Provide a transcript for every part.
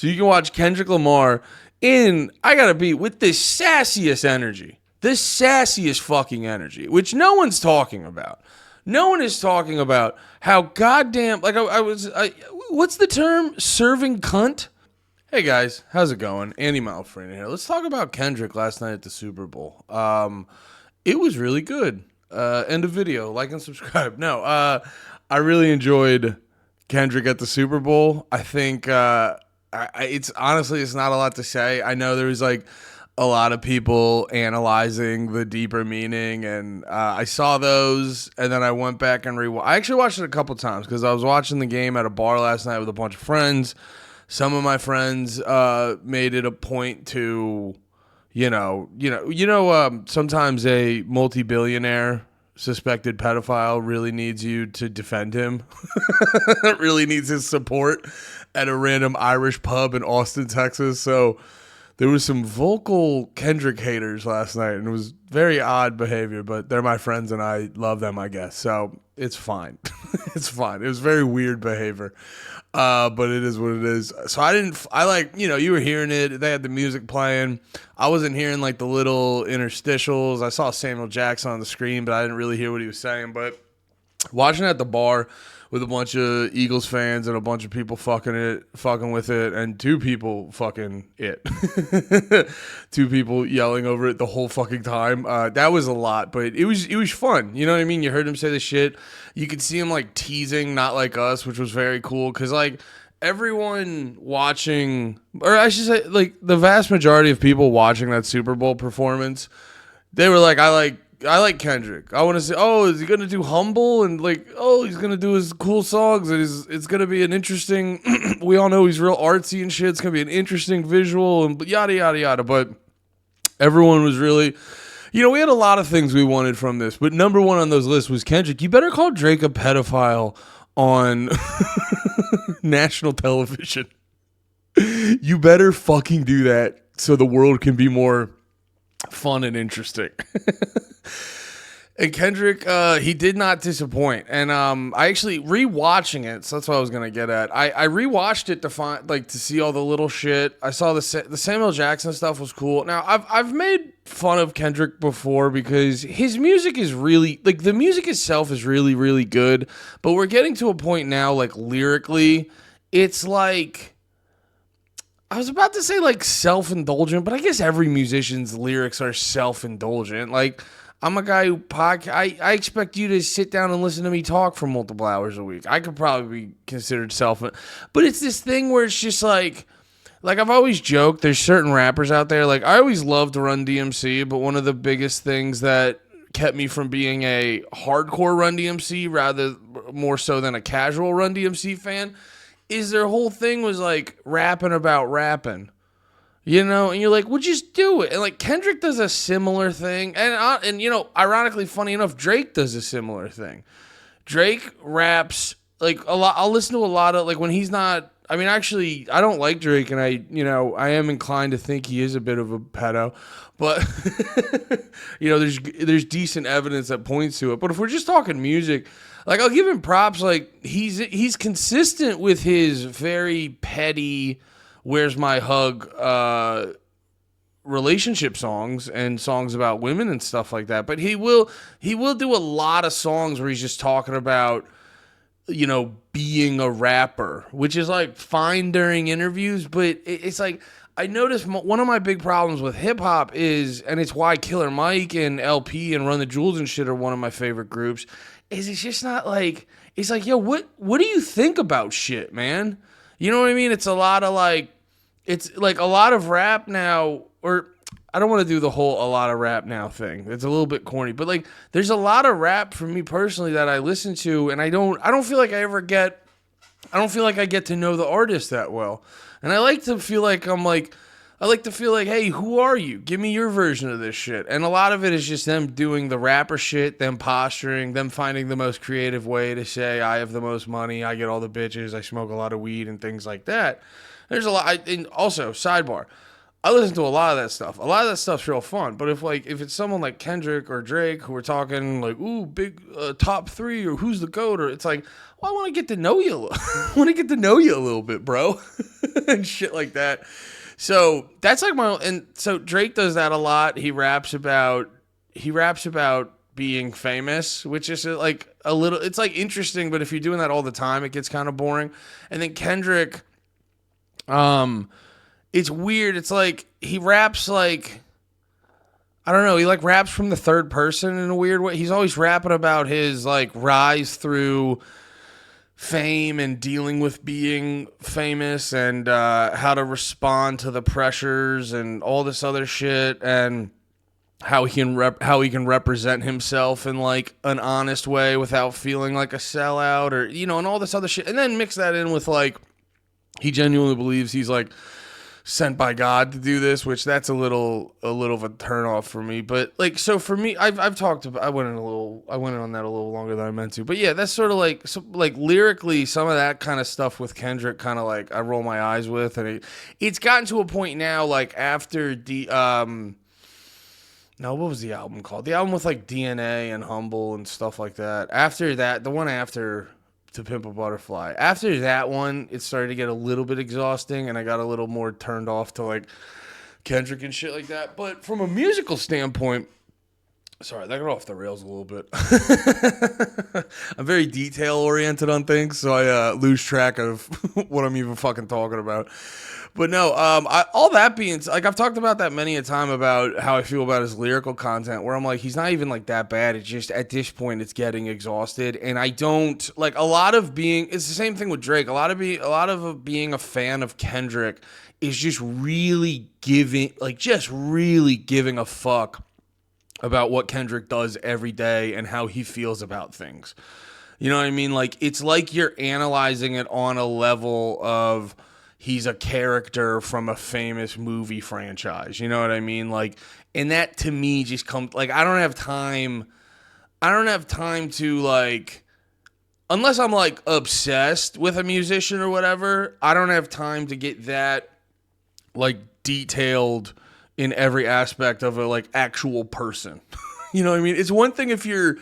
So you can watch Kendrick Lamar I gotta be, with the sassiest energy. The sassiest fucking energy, which no one's talking about. No one is talking about how goddamn, like what's the term? Serving cunt? Hey guys, how's it going? Andy Malfrina here. Let's talk about Kendrick last night at the Super Bowl. It was really good. End of video. Like and subscribe. No, I really enjoyed Kendrick at the Super Bowl. I think it's honestly, it's not a lot to say. I know there was like a lot of people analyzing the deeper meaning, and I saw those, and then I went back and I actually watched it a couple times because I was watching the game at a bar last night with a bunch of friends. Some of my friends made it a point to, sometimes a multi-billionaire suspected pedophile really needs you to defend him. Really needs his support at a random Irish pub in Austin, Texas. So there was some vocal Kendrick haters last night, and it was very odd behavior, but they're my friends and I love them, I guess. So it's fine. It's fine. It was very weird behavior. But it is what it is. So you were hearing it. They had the music playing. I wasn't hearing like the little interstitials. I saw Samuel Jackson on the screen, but I didn't really hear what he was saying. But watching it at the bar with a bunch of Eagles fans and a bunch of people fucking with it, and two people fucking it. Two people yelling over it the whole fucking time. That was a lot, but it was fun. You know what I mean? You heard him say the shit. You could see him like teasing Not Like Us, which was very cool, because like everyone watching, or I should say like the vast majority of people watching that Super Bowl performance, they were like, I like Kendrick. I want to say, is he going to do Humble? And like, he's going to do his cool songs. And it's going to be an interesting, we all know he's real artsy and shit. It's going to be an interesting visual and yada, yada, yada. But everyone was really, we had a lot of things we wanted from this. But number one on those lists was Kendrick. You better call Drake a pedophile on national television. You better fucking do that so the world can be more fun and interesting. And Kendrick, he did not disappoint. And I actually rewatching it, so that's what I was gonna get at. I rewatched it to see all the little shit. I saw the Samuel Jackson stuff was cool. Now I've made fun of Kendrick before because his music is really like the music itself is really, really good. But we're getting to a point now, like lyrically, it's like, I was about to say like self-indulgent, but I guess every musician's lyrics are self-indulgent. Like, I'm a guy who I expect you to sit down and listen to me talk for multiple hours a week. I could probably be considered but it's this thing where it's just like I've always joked, there's certain rappers out there, like I always loved Run DMC, but one of the biggest things that kept me from being a hardcore Run DMC, rather more so than a casual Run DMC fan, is their whole thing was like rapping about rapping, and you're like, well, just do it. And like Kendrick does a similar thing, and ironically, funny enough, Drake does a similar thing. Drake raps like a lot. I'll listen to a lot of like when he's not. I mean, actually, I don't like Drake, and I am inclined to think he is a bit of a pedo, but there's decent evidence that points to it. But if we're just talking music, like I'll give him props. Like he's consistent with his very petty "Where's My Hug" relationship songs and songs about women and stuff like that. But he will do a lot of songs where he's just talking about being a rapper, which is like fine during interviews, but it's like I noticed one of my big problems with hip hop is, and it's why Killer Mike and LP and Run the Jewels and shit are one of my favorite groups, is it's just not like, it's like, yo, what do you think about shit, man? You know what I mean? It's a lot of like, it's like a lot of rap now, or I don't want to do the whole a lot of rap now thing. It's a little bit corny, but like there's a lot of rap for me personally that I listen to, and I don't feel like I get to know the artist that well. And I like to feel like hey, who are you? Give me your version of this shit. And a lot of it is just them doing the rapper shit, them posturing, them finding the most creative way to say, I have the most money, I get all the bitches, I smoke a lot of weed and things like that. There's a lot. And also, sidebar, I listen to a lot of that stuff. A lot of that stuff's real fun. But if it's someone like Kendrick or Drake who are talking like, ooh, big top three or who's the GOAT, or it's like, well, I want to get to know you. I want to get to know you a little bit, bro, and shit like that. So that's like and so Drake does that a lot. He raps about being famous, which is like a little. It's like interesting, but if you're doing that all the time, it gets kind of boring. And then Kendrick, it's weird. It's like he raps like, I don't know. He like raps from the third person in a weird way. He's always rapping about his like rise through fame and dealing with being famous and how to respond to the pressures and all this other shit, and how he can represent himself in like an honest way without feeling like a sellout, or and all this other shit. And then mix that in with like he genuinely believes he's like sent by God to do this, which that's a little of a turnoff for me. But like, so for me, I've talked about, I went in on that a little longer than I meant to. But yeah, that's sort of like, so like lyrically, some of that kind of stuff with Kendrick, kind of like I roll my eyes with, and it's gotten to a point now, like after no, what was the album called? The album with like DNA and Humble and stuff like that. After that, the one after To Pimp a Butterfly. After that one, it started to get a little bit exhausting, and I got a little more turned off to like Kendrick and shit like that. But from a musical standpoint, sorry, that got off the rails a little bit. I'm very detail oriented on things, so I lose track of what I'm even fucking talking about. But no, all that being, like, I've talked about that many a time about how I feel about his lyrical content, where I'm like, he's not even like that bad. It's just at this point, it's getting exhausted, and I don't like a lot of being. It's the same thing with Drake. A lot of being a fan of Kendrick is just really giving a fuck about what Kendrick does every day and how he feels about things. You know what I mean? Like, it's like you're analyzing it on a level of he's a character from a famous movie franchise. You know what I mean? Like, and that to me just comes, like, I don't have time to, like, unless I'm like obsessed with a musician or whatever, I don't have time to get that like detailed in every aspect of a like actual person. You know what I mean? It's one thing if you're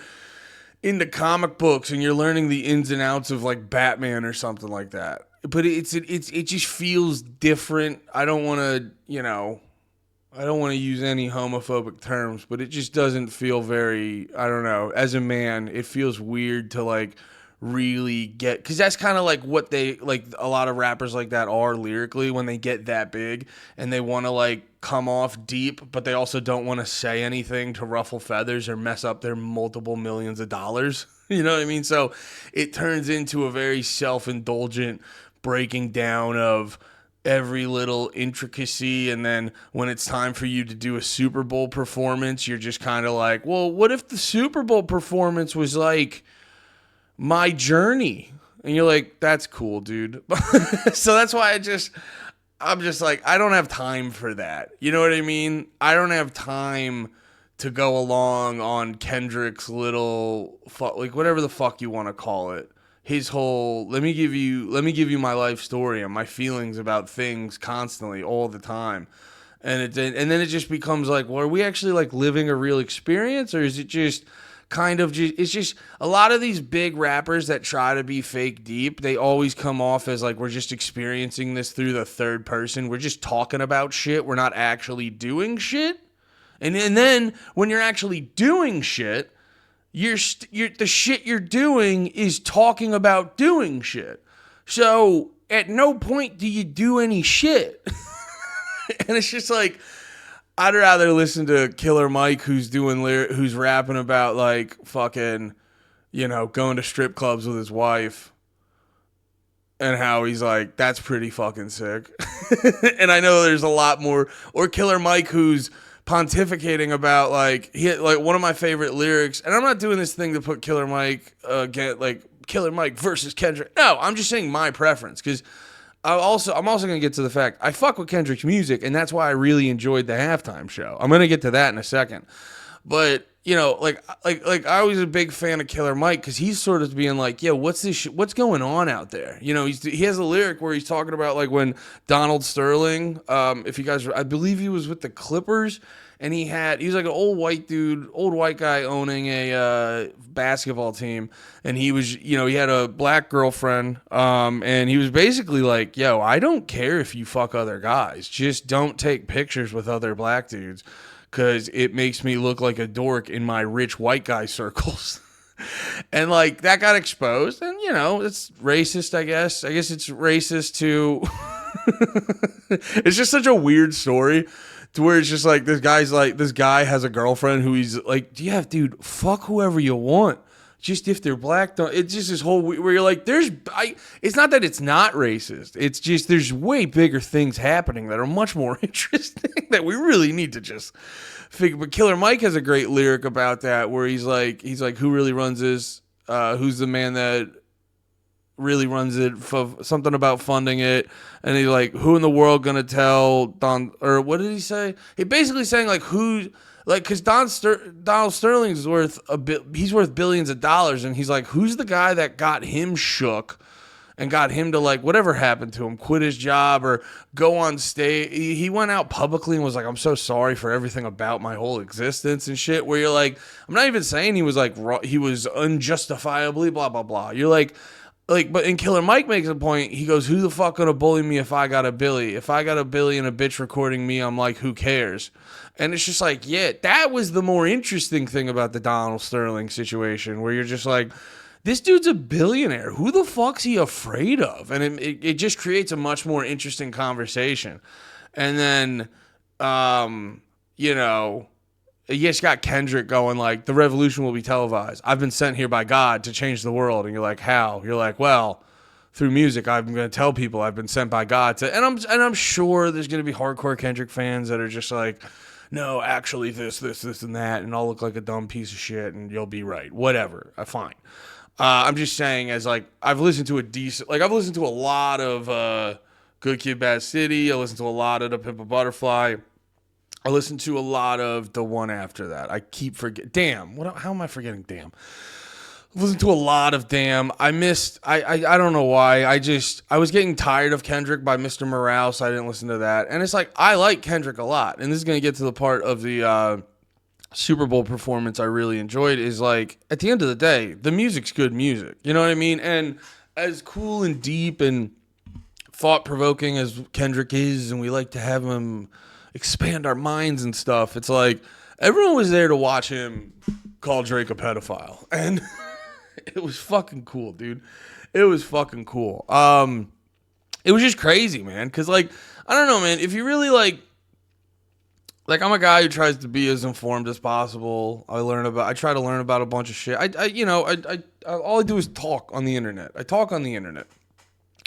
into comic books and you're learning the ins and outs of like Batman or something like that. But it just feels different. I don't want to use any homophobic terms, but it just doesn't feel very, I don't know, as a man, it feels weird to like really get, because that's kind of like what they, like a lot of rappers like that are lyrically when they get that big and they want to like come off deep, but they also don't want to say anything to ruffle feathers or mess up their multiple millions of dollars. You know what I mean? So it turns into a very self-indulgent breaking down of every little intricacy, and then when it's time for you to do a Super Bowl performance, you're just kind of like, well, what if the Super Bowl performance was like my journey? And you're like, that's cool, dude. So that's why I'm just like, I don't have time for that. You know what I mean? I don't have time to go along on Kendrick's little, like whatever the fuck you want to call it. His whole, let me give you my life story and my feelings about things constantly all the time. And then it just becomes like, well, are we actually like living a real experience, or is it just kind of it's just a lot of these big rappers that try to be fake deep, they always come off as like, we're just experiencing this through the third person. We're just talking about shit. We're not actually doing shit. And then when you're actually doing shit, the shit you're doing is talking about doing shit. So at no point do you do any shit. And it's just like, I'd rather listen to Killer Mike who's rapping about like fucking, going to strip clubs with his wife and how he's like, that's pretty fucking sick. And I know there's a lot more, or Killer Mike who's pontificating about like one of my favorite lyrics, and I'm not doing this thing to put Killer Mike Killer Mike versus Kendrick. No, I'm just saying my preference, because I'm also going to get to the fact I fuck with Kendrick's music, and that's why I really enjoyed the halftime show. I'm going to get to that in a second. But like I was a big fan of Killer Mike because he's sort of being like, yeah, what's this? What's going on out there? He has a lyric where he's talking about like when Donald Sterling, if you guys, I believe he was with the Clippers, and he was like an old white guy owning a basketball team, and he was, he had a black girlfriend, and he was basically like, yo, I don't care if you fuck other guys, just don't take pictures with other black dudes, because it makes me look like a dork in my rich white guy circles. And like that got exposed, and it's racist, I guess. I guess it's racist to it's just such a weird story to where it's just like this guy has a girlfriend who he's like, dude, fuck whoever you want. Just if they're black, it's just this whole where you're like, it's not that it's not racist. It's just there's way bigger things happening that are much more interesting that we really need to just figure. But Killer Mike has a great lyric about that where he's like, who really runs this? Who's the man that really runs it? Something about funding it. And he's like, who in the world gonna tell Don? Or what did he say? He basically saying like who. Like, because Donald Sterling's worth he's worth billions of dollars, and he's like, who's the guy that got him shook and got him to, like, whatever happened to him, quit his job or go on stage? He went out publicly and was like, I'm so sorry for everything about my whole existence and shit, where you're like, I'm not even saying he was, like, he was unjustifiably blah, blah, blah. You're like, but in Killer Mike makes a point, he goes, who the fuck gonna bully me if I got a Billy? If I got a Billy and a bitch recording me, I'm like, who cares? And it's just like, yeah, that was the more interesting thing about the Donald Sterling situation, where you're just like, this dude's a billionaire. Who the fuck's he afraid of? And it just creates a much more interesting conversation. And then, you just got Kendrick going like, the revolution will be televised. I've been sent here by God to change the world. And you're like, how? You're like, well, through music, I'm going to tell people I've been sent by God to, and I'm sure there's going to be hardcore Kendrick fans that are just like, no, actually this, and that, and I'll look like a dumb piece of shit, and you'll be right. Whatever. Fine. I'm just saying, as like, I've listened to a lot of Good Kid, Bad City. I listened to a lot of The Pimp a Butterfly. I listened to a lot of the one after that. I keep forgetting. Damn. How am I forgetting Damn? I've listened to a lot of Damn. I don't know why. I was getting tired of Kendrick by Mr. Morale, so I didn't listen to that. And it's like, I like Kendrick a lot. And this is going to get to the part of the Super Bowl performance I really enjoyed, is like, at the end of the day, the music's good music. You know what I mean? And as cool and deep and thought-provoking as Kendrick is, and we like to have him expand our minds and stuff, it's like, everyone was there to watch him call Drake a pedophile. And it was fucking cool, dude. It was fucking cool. It was just crazy, man. Because, like, I don't know, man. If you really, like, I'm a guy who tries to be as informed as possible. I try to learn about a bunch of shit. All I do is talk on the internet. I talk on the internet.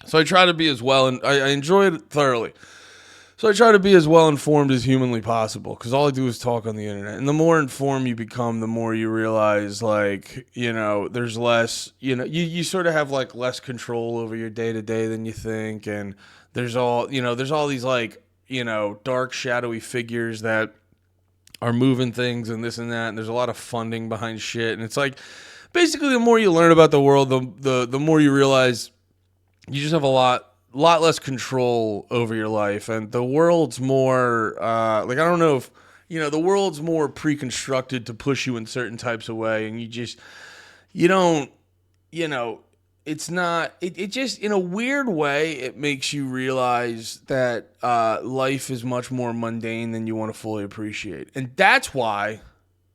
So I try to be as well, and I enjoy it thoroughly. So I try to be as well informed as humanly possible, because all I do is talk on the internet. And the more informed you become, the more you realize, like, there's less, you sort of have, like, less control over your day-to-day than you think. And there's all these, like, dark, shadowy figures that are moving things and this and that. And there's a lot of funding behind shit. And it's like, basically, the more you learn about the world, the more you realize you just have a lot less control over your life, and the world's more I don't know if the world's more pre-constructed to push you in certain types of way, and it's not, it just, in a weird way, it makes you realize that life is much more mundane than you want to fully appreciate. And that's why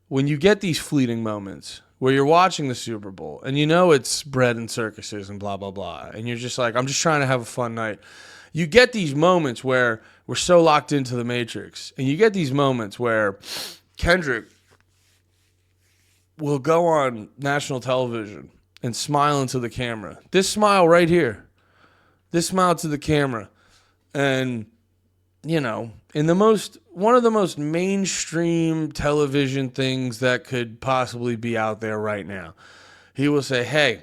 when you get these fleeting moments where you're watching the Super Bowl and it's bread and circuses and blah, blah, blah, and you're just like, I'm just trying to have a fun night. You get these moments where we're so locked into the Matrix, and you get these moments where Kendrick will go on national television and smile into the camera. This smile right here. This smile to the camera. And, in one of the most mainstream television things that could possibly be out there right now, he will say, hey,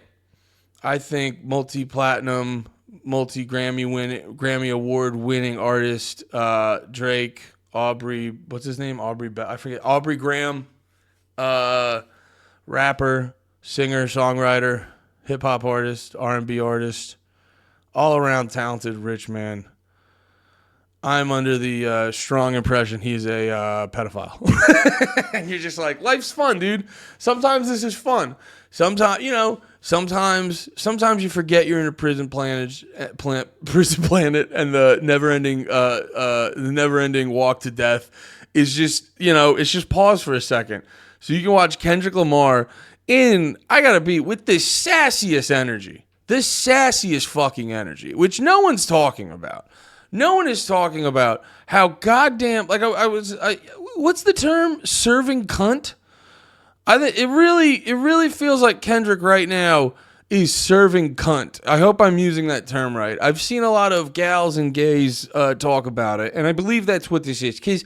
I think multi-platinum, Grammy award winning artist Drake, Aubrey, what's his name? Aubrey Graham, Rapper, singer, songwriter, hip hop artist, R&B artist, all around talented, rich man. I'm under the strong impression he's a pedophile. And you're just like, life's fun, dude. Sometimes this is fun. Sometimes you forget you're in a prison planet, and the never-ending walk to death is just, it's just pause for a second. So you can watch Kendrick Lamar with the sassiest energy, the sassiest fucking energy, which no one's talking about. No one is talking about how goddamn, what's the term? Serving cunt? It really feels like Kendrick right now is serving cunt. I hope I'm using that term right. I've seen a lot of gals and gays talk about it, and I believe that's what this is. Because,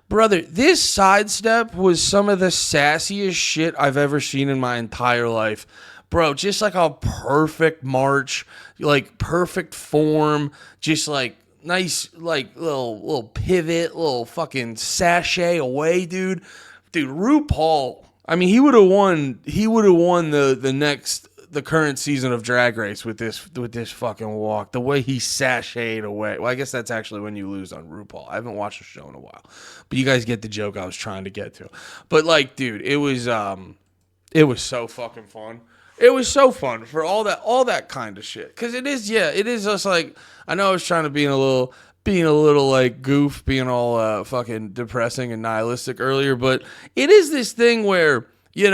brother, this sidestep was some of the sassiest shit I've ever seen in my entire life. Bro, just like a perfect march, like perfect form, just like nice, like little pivot, little fucking sashay away, dude. Dude, RuPaul. I mean, he would have won the current season of Drag Race with this fucking walk. The way he sashayed away. Well, I guess that's actually when you lose on RuPaul. I haven't watched the show in a while, but you guys get the joke I was trying to get to. But like, dude, it was so fucking fun. It was so fun for all that kind of shit. Cause it is just like, I know I was trying to being a little like goof, being all fucking depressing and nihilistic earlier, but it is this thing where, you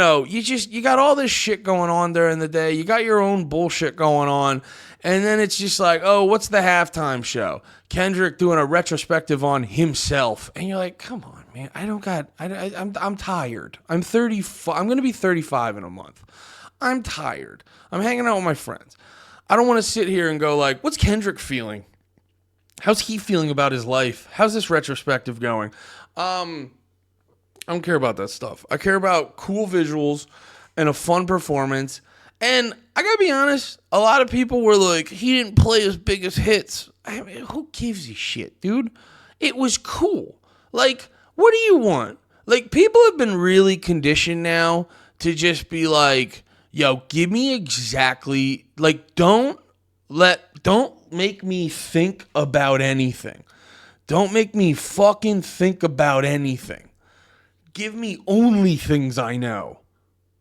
got all this shit going on during the day. You got your own bullshit going on. And then it's just like, oh, what's the halftime show? Kendrick doing a retrospective on himself. And you're like, come on, man. I'm tired. I'm 35. I'm going to be 35 in a month. I'm tired. I'm hanging out with my friends. I don't want to sit here and go like, what's Kendrick feeling? How's he feeling about his life? How's this retrospective going? I don't care about that stuff. I care about cool visuals and a fun performance. And I gotta be honest, a lot of people were like, he didn't play his biggest hits. I mean, who gives a shit, dude? It was cool. Like, what do you want? Like, people have been really conditioned now to just be like, yo, give me exactly, like, don't make me think about anything. Don't make me fucking think about anything. Give me only things I know.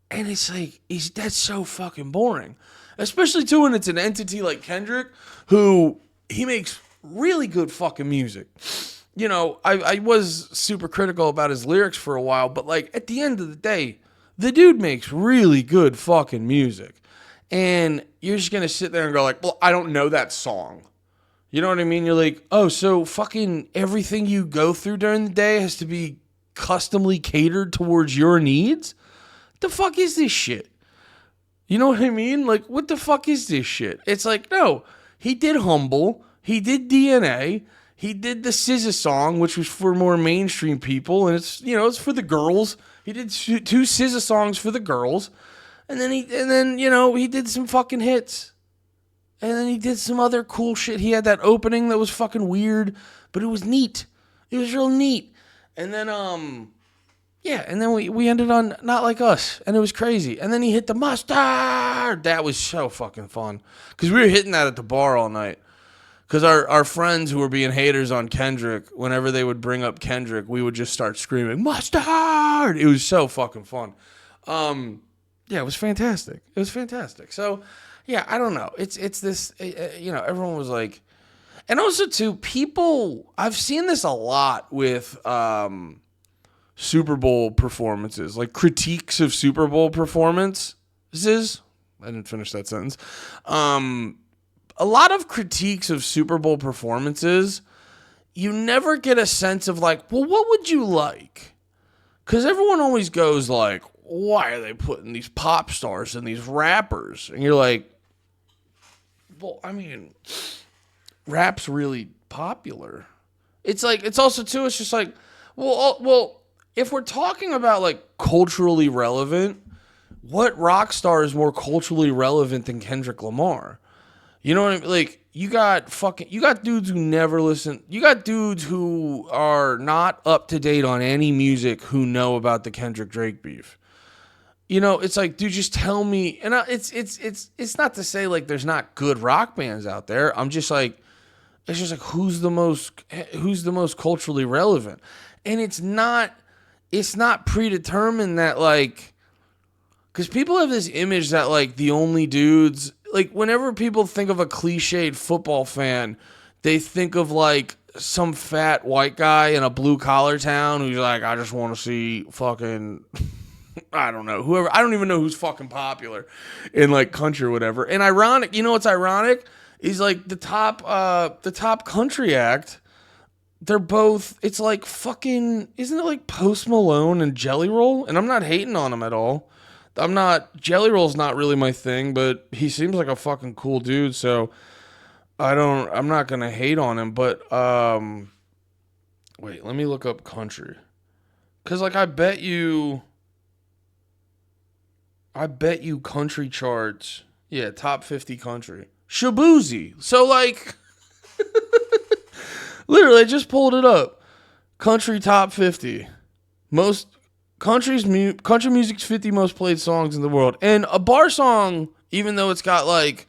And it's like, that's so fucking boring. Especially too when it's an entity like Kendrick, who he makes really good fucking music. I was super critical about his lyrics for a while, but like at the end of the day, the dude makes really good fucking music. And you're just going to sit there and go like, well, I don't know that song. You know what I mean? You're like, oh, so fucking everything you go through during the day has to be customly catered towards your needs? The fuck is this shit? You know what I mean? Like, what the fuck is this shit? It's like, no, he did Humble. He did DNA. He did the SZA song, which was for more mainstream people. And it's, it's for the girls. He did two SZA songs for the girls. And then he did some fucking hits. And then he did some other cool shit. He had that opening that was fucking weird, but it was neat. It was real neat. And then, and then we ended on Not Like Us, and it was crazy. And then he hit the mustard. That was so fucking fun. Because we were hitting that at the bar all night. Because our friends who were being haters on Kendrick, whenever they would bring up Kendrick, we would just start screaming, mustard! It was so fucking fun. It was fantastic. It was fantastic. So, yeah, I don't know. It's this, everyone was like, and also too, people, I've seen this a lot with Super Bowl performances, like critiques of Super Bowl performances. I didn't finish that sentence. A lot of critiques of Super Bowl performances, you never get a sense of like, well, what would you like? Because everyone always goes like, why are they putting these pop stars and these rappers? And you're like, well, I mean, rap's really popular. It's like, it's also too, it's just like, well, if we're talking about like culturally relevant, what rock star is more culturally relevant than Kendrick Lamar? You know what I mean? Like, you got dudes who never listen. You got dudes who are not up to date on any music who know about the Kendrick Drake beef. It's like, dude, just tell me. And it's not to say like there's not good rock bands out there. I'm just like, it's just like who's the most culturally relevant, and it's not predetermined that like, because people have this image that like the only dudes, like whenever people think of a cliched football fan, they think of like some fat white guy in a blue collar town who's like, I just want to see fucking. I don't know, whoever. I don't even know who's fucking popular in like country or whatever. And ironic, what's ironic is like the top country act. They're both. It's like fucking. Isn't it like Post Malone and Jelly Roll? And I'm not hating on him at all. Jelly Roll's not really my thing, but he seems like a fucking cool dude. So I'm not gonna hate on him. But wait, let me look up country, cause like I bet you country charts. Yeah, top 50 country. Shabuzi. So like, literally, I just pulled it up. Country top 50. Most country music's 50 most played songs in the world. And a bar song, even though it's got like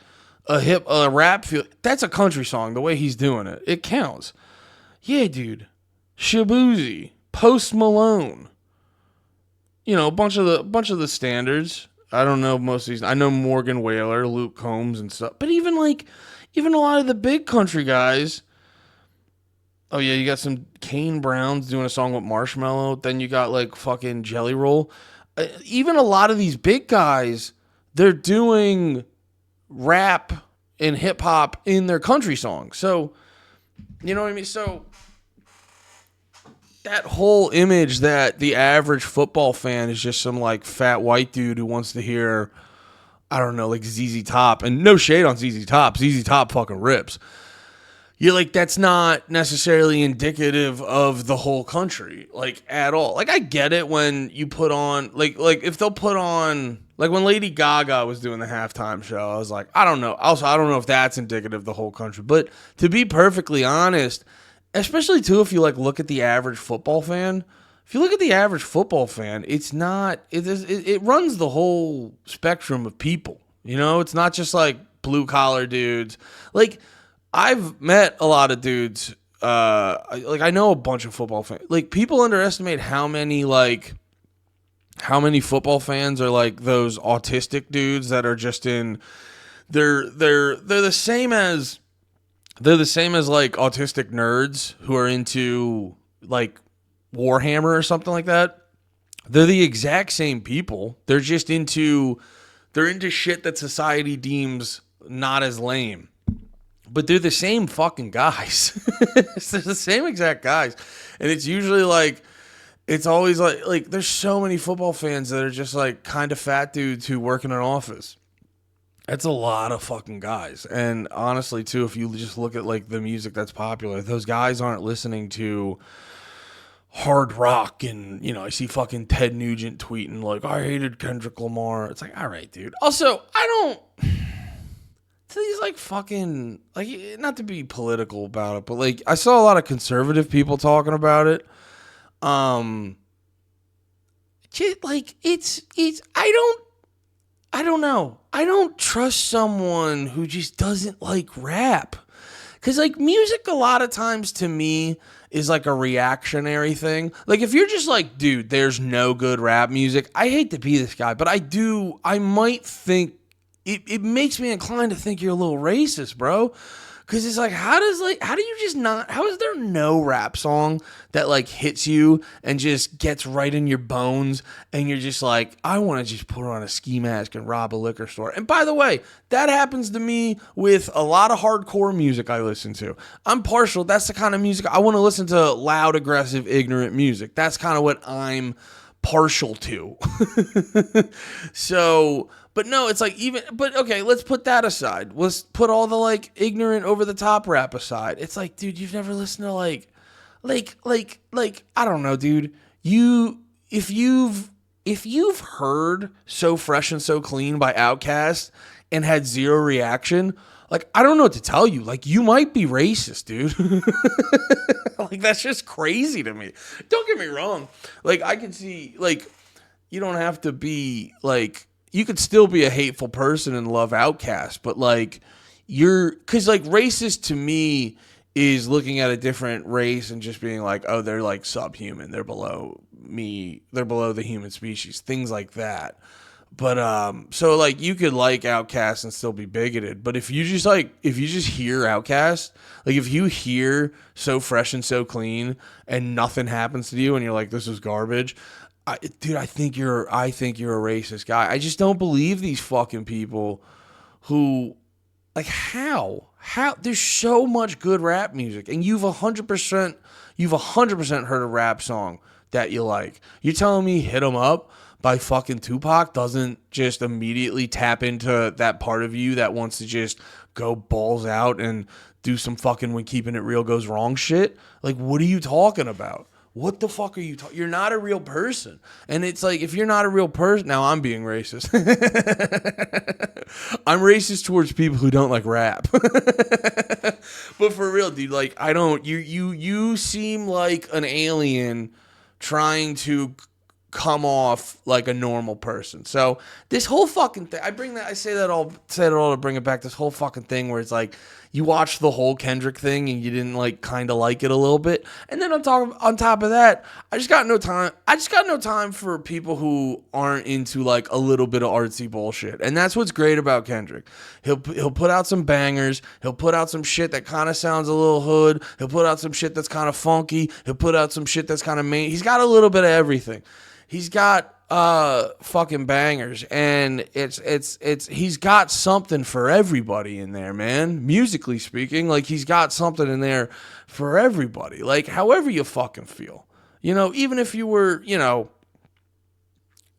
a rap feel, that's a country song. The way he's doing it, it counts. Yeah, dude. Shabuzi, Post Malone. A bunch of the standards. I don't know most of these. I know Morgan Whaler, Luke Combs, and stuff. But even a lot of the big country guys. Oh yeah, you got some Kane Browns doing a song with Marshmello. Then you got like fucking Jelly Roll. Even a lot of these big guys, they're doing rap and hip hop in their country songs. So, you know what I mean? So that whole image that the average football fan is just some like fat white dude who wants to hear, I don't know, like ZZ Top, and no shade on ZZ Top. ZZ Top fucking rips. You're like, that's not necessarily indicative of the whole country, like at all. Like I get it when you put on like if they'll put on like when Lady Gaga was doing the halftime show, I was like, I don't know. Also, I don't know if that's indicative of the whole country. But to be perfectly honest, especially too if you like look at the average football fan. If you look at the average football fan, it runs the whole spectrum of people. It's not just like blue collar dudes. Like I've met a lot of dudes. I know a bunch of football fans. Like people underestimate how many football fans are like those autistic dudes that are just in. They're the same as. They're the same as like autistic nerds who are into like Warhammer or something like that. They're the exact same people. They're just into shit that society deems not as lame. But they're the same fucking guys. They're the same exact guys. And it's usually like, it's always like there's so many football fans that are just like kind of fat dudes who work in an office. That's a lot of fucking guys. And honestly, too, if you just look at like the music that's popular, those guys aren't listening to hard rock. And, I see fucking Ted Nugent tweeting like, I hated Kendrick Lamar. It's like, all right, dude. Also, I don't. These like fucking, like, not to be political about it, but like I saw a lot of conservative people talking about it. Like it's I don't know. I don't trust someone who just doesn't like rap. Because, like, music a lot of times to me is like a reactionary thing. Like, if you're just like, dude, there's no good rap music. I hate to be this guy, but I might think, it makes me inclined to think you're a little racist, bro. Because it's like, how is there no rap song that like hits you and just gets right in your bones and you're just like, I want to just put on a ski mask and rob a liquor store. And by the way, that happens to me with a lot of hardcore music I listen to. I'm partial. That's the kind of music I want to listen to, loud, aggressive, ignorant music. That's kind of what I'm partial to. So, but no, it's like but okay, let's put that aside. Let's put all the like ignorant over the top rap aside. It's like, dude, you've never listened to like, I don't know, dude. If you've heard So Fresh and So Clean by Outkast and had zero reaction, like, I don't know what to tell you. Like, you might be racist, dude. Like, that's just crazy to me. Don't get me wrong. Like, I can see, like, you don't have to be like, you could still be a hateful person and love Outkast, but like because like racist to me is looking at a different race and just being like, oh, they're like subhuman, they're below me, they're below the human species, things like that. But so like you could like Outkast and still be bigoted, but if you just hear Outkast, like if you hear So Fresh and So Clean and nothing happens to you and you're like, this is garbage, dude, I think you're a racist guy. I just don't believe these fucking people who, like, how there's so much good rap music, and you've 100% heard a rap song that you like. You're telling me Hit 'Em Up by fucking Tupac doesn't just immediately tap into that part of you that wants to just go balls out and do some fucking When Keeping It Real Goes Wrong shit? Like, what are you talking about? What the fuck are you talking? You're not a real person. And it's like, if you're not a real person, now I'm being racist. I'm racist towards people who don't like rap. But for real, dude, like, I don't, you seem like an alien trying to come off like a normal person. So this whole fucking thing, I say that all to bring it back. This whole fucking thing where it's like, you watch the whole Kendrick thing and you didn't like kind of like it a little bit. And then on top of that, I just got no time for people who aren't into like a little bit of artsy bullshit. And that's what's great about Kendrick. He'll put out some bangers. He'll put out some shit that kind of sounds a little hood. He'll put out some shit that's kind of funky. He'll put out some shit that's kind of main. He's got a little bit of everything. He's got fucking bangers, and he's got something for everybody in there, man. Musically speaking, like, he's got something in there for everybody. Like, however you fucking feel, you know, even if you were, you know,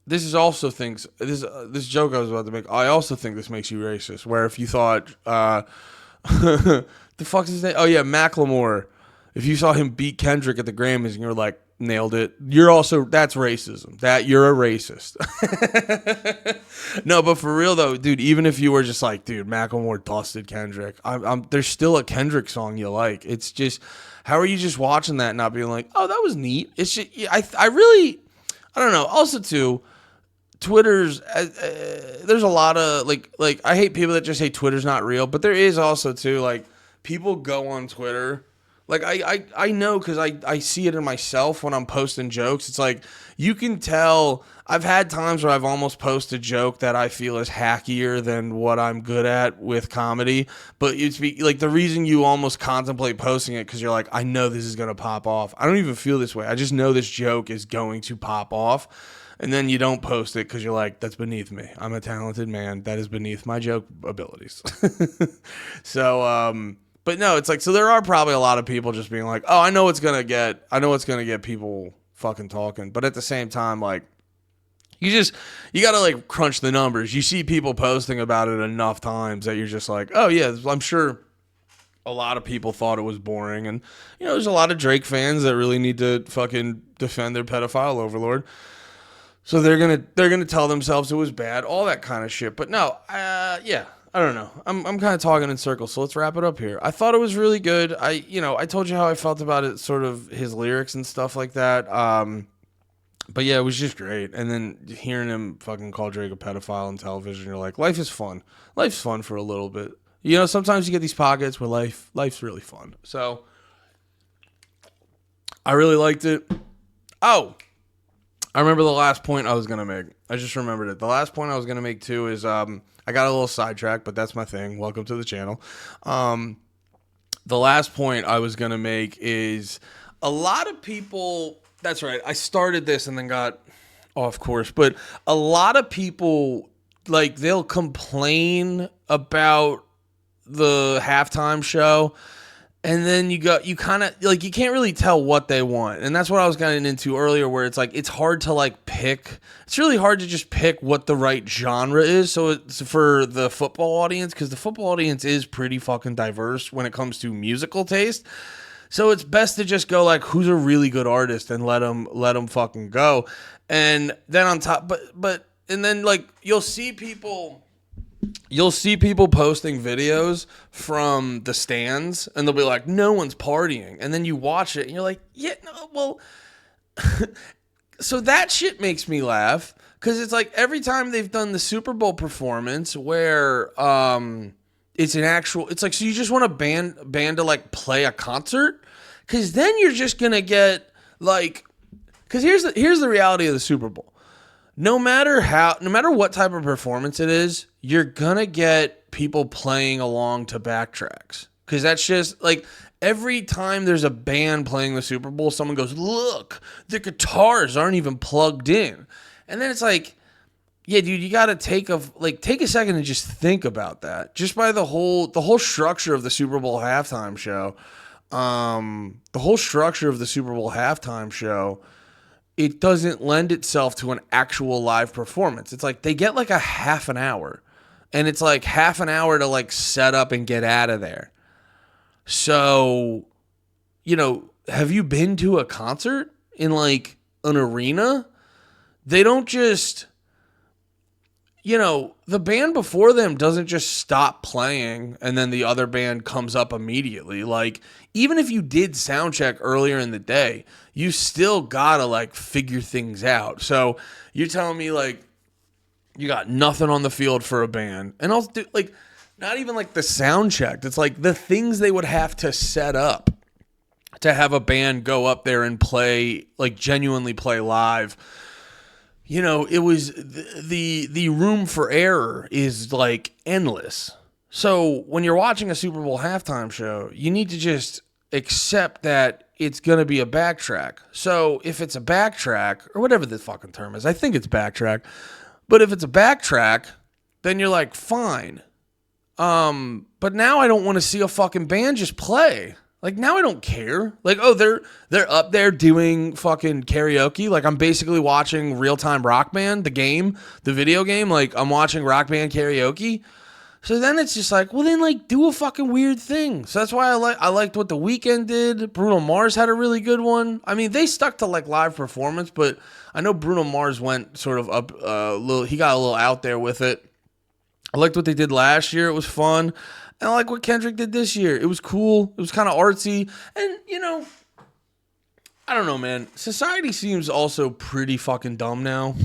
this is also things. This joke I was about to make. I also think this makes you racist. Where if you thought, the fuck's his name? Oh yeah, Macklemore. If you saw him beat Kendrick at the Grammys and you're like, nailed it, that's racism. That you're a racist. No, but for real though, dude, even if you were just like, dude, Macklemore dusted Kendrick, there's still a Kendrick song you like. It's just, how are you just watching that and not being like, oh, that was neat? It's just, I don't know. Also too, Twitter's, there's a lot of like I hate people that just say Twitter's not real, but there is also too, like, people go on Twitter. Like, I know, because I see it in myself when I'm posting jokes. It's like, you can tell. I've had times where I've almost posted a joke that I feel is hackier than what I'm good at with comedy. But it's like, the reason you almost contemplate posting it, because you're like, I know this is going to pop off. I don't even feel this way. I just know this joke is going to pop off. And then you don't post it because you're like, that's beneath me. I'm a talented man. That is beneath my joke abilities. So, but no, it's like, so there are probably a lot of people just being like, oh, I know it's going to get people fucking talking. But at the same time, like, you got to like crunch the numbers. You see people posting about it enough times that you're just like, oh yeah, I'm sure a lot of people thought it was boring. And, you know, there's a lot of Drake fans that really need to fucking defend their pedophile overlord. So they're going to tell themselves it was bad, all that kind of shit. But no, yeah. I don't know. I'm kind of talking in circles, so let's wrap it up here. I thought it was really good. I told you how I felt about it, sort of his lyrics and stuff like that. But yeah, it was just great. And then hearing him fucking call Drake a pedophile on television, you're like, life is fun. Life's fun for a little bit. You know, sometimes you get these pockets where life's really fun. So I really liked it. Oh, I remember the last point I was going to make. I just remembered it. The last point I was going to make too is, I got a little sidetracked, but that's my thing. Welcome to the channel. The last point I was going to make is a lot of people, that's right, I started this and then got off course, but a lot of people, like, they'll complain about the halftime show, and then you kind of, like, you can't really tell what they want. And that's what I was getting into earlier, where it's like, it's hard to like pick. It's really hard to just pick what the right genre is. So it's for the football audience, because the football audience is pretty fucking diverse when it comes to musical taste. So it's best to just go like, who's a really good artist, and let them fucking go. And then on top, and then like, you'll see people posting videos from the stands, and they'll be like, no one's partying. And then you watch it and you're like, yeah, no, well, So that shit makes me laugh because it's like every time they've done the Super Bowl performance where it's an actual, it's like, so you just want a band to like play a concert, because then you're just gonna get like, because here's the reality of the Super Bowl. No matter what type of performance it is, you're gonna get people playing along to backtracks, because that's just like every time there's a band playing the Super Bowl, someone goes, "Look, the guitars aren't even plugged in," and then it's like, yeah, dude, you got to take a second and just think about that. Just by the whole structure of the Super Bowl halftime show, it doesn't lend itself to an actual live performance. It's like they get like a half an hour, and it's like half an hour to like set up and get out of there. So, have you been to a concert in like an arena? They don't just, the band before them doesn't just stop playing and then the other band comes up immediately. Like, even if you did sound check earlier in the day, you still gotta like figure things out. So you're telling me like you got nothing on the field for a band, and also like not even like the sound check. It's like the things they would have to set up to have a band go up there and play, like genuinely play live. It was the room for error is like endless. So when you're watching a Super Bowl halftime show, you need to just accept that it's going to be a backtrack. So if it's a backtrack, or whatever the fucking term is, I think it's backtrack. But if it's a backtrack, then you're like, fine. But now I don't want to see a fucking band just play. Like, now I don't care. Like, oh, they're up there doing fucking karaoke. Like, I'm basically watching Real-Time Rock Band, the video game. Like, I'm watching Rock Band karaoke. So then it's just like, well, then, like, do a fucking weird thing. So that's why I liked what The Weeknd did. Bruno Mars had a really good one. I mean, they stuck to, like, live performance, but I know Bruno Mars went sort of up he got a little out there with it. I liked what they did last year. It was fun. And I like what Kendrick did this year. It was cool. It was kind of artsy. And, I don't know, man. Society seems also pretty fucking dumb now.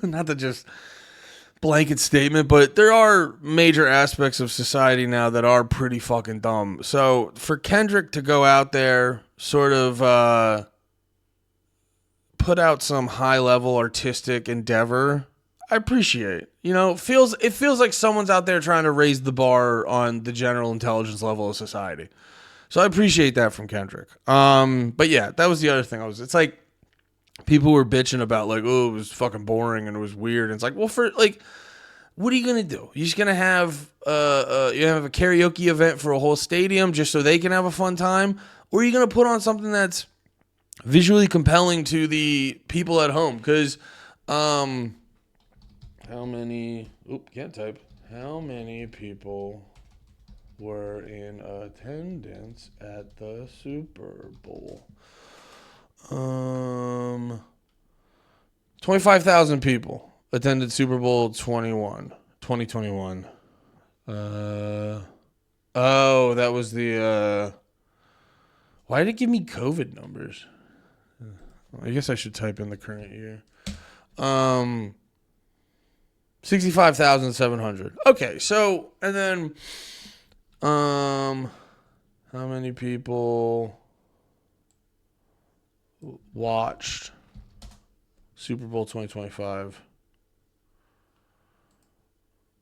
Not to just blanket statement, but there are major aspects of society now that are pretty fucking dumb. So for Kendrick to go out there, sort of put out some high-level artistic endeavor, I appreciate. It feels like someone's out there trying to raise the bar on the general intelligence level of society. So I appreciate that from Kendrick. But yeah, that was the other thing. It's like people were bitching about like, oh, it was fucking boring and it was weird. And it's like, well, for like, what are you gonna do? You're just gonna have you have a karaoke event for a whole stadium just so they can have a fun time, or are you gonna put on something that's visually compelling to the people at home? Because how many people were in attendance at the Super Bowl? 25,000 people attended Super Bowl 2021. Oh, that was the why did it give me COVID numbers? I guess I should type in the current year. 65,700. Okay, so, and then, how many people watched Super Bowl 2025?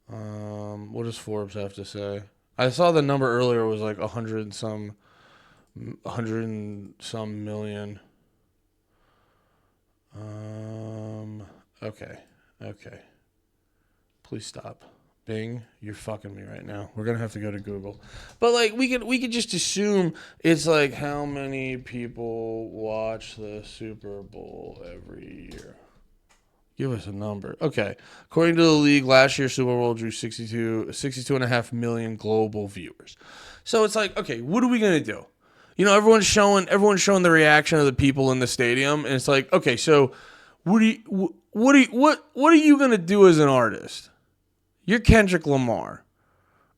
What does Forbes have to say? I saw the number earlier was like 100 and some million. Okay. Please stop. Bing, you're fucking me right now. We're gonna have to go to Google. But like we could just assume it's like how many people watch the Super Bowl every year. Give us a number. Okay. According to the league, last year Super Bowl drew 62.5 million global viewers. So it's like, okay, what are we gonna do? Everyone's showing the reaction of the people in the stadium, and it's like, okay, so what are you gonna do as an artist? You're Kendrick Lamar.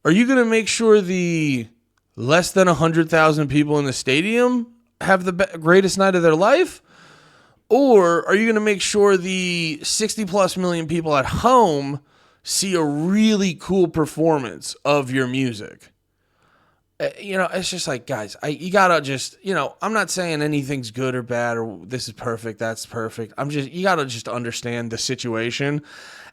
Are you gonna make sure the less than 100,000 people in the stadium have the greatest night of their life? Or are you going to make sure the 60 plus million people at home see a really cool performance of your music? It's just like, guys, you gotta just, I'm not saying anything's good or bad or this is perfect, that's perfect. You gotta just understand the situation.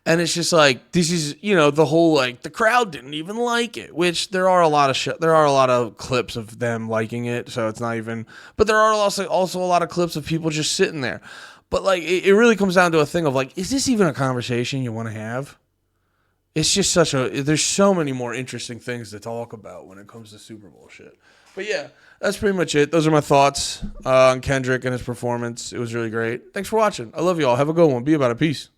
And it's just like, this is, the whole, like, the crowd didn't even like it, which there are a lot of clips of them liking it. So it's not even, but there are also a lot of clips of people just sitting there. But like, it really comes down to a thing of like, is this even a conversation you want to have? It's just there's so many more interesting things to talk about when it comes to Super Bowl shit. But yeah, that's pretty much it. Those are my thoughts on Kendrick and his performance. It was really great. Thanks for watching. I love you all. Have a good one. Be about it. Peace.